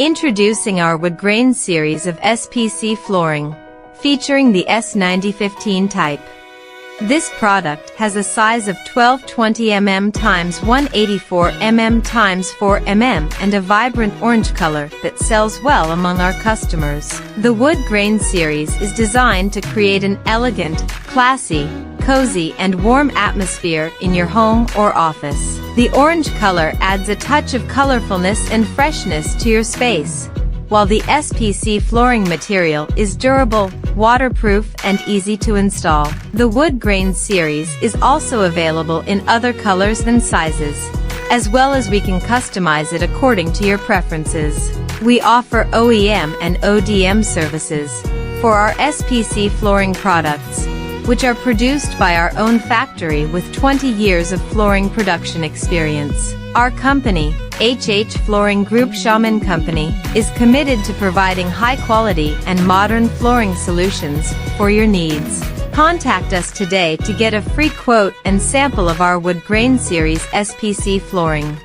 Introducing our wood grain series of SPC flooring, featuring the S9015 type. This product has a size of 1220 mm x 184 mm x 4 mm and a vibrant orange color that sells well among our customers. The wood grain series is designed to create an elegant, classy, cozy and warm atmosphere in your home or office. The orange color adds a touch of colorfulness and freshness to your space, while the SPC flooring material is durable, waterproof and easy to install. The wood grain series is also available in other colors and sizes, as well as we can customize it according to your preferences. We offer OEM and ODM services for our SPC flooring products, which are produced by our own factory with 20 years of flooring production experience. Our company, HH Flooring Group Shaman Company, is committed to providing high-quality and modern flooring solutions for your needs. Contact us today to get a free quote and sample of our wood grain series SPC flooring.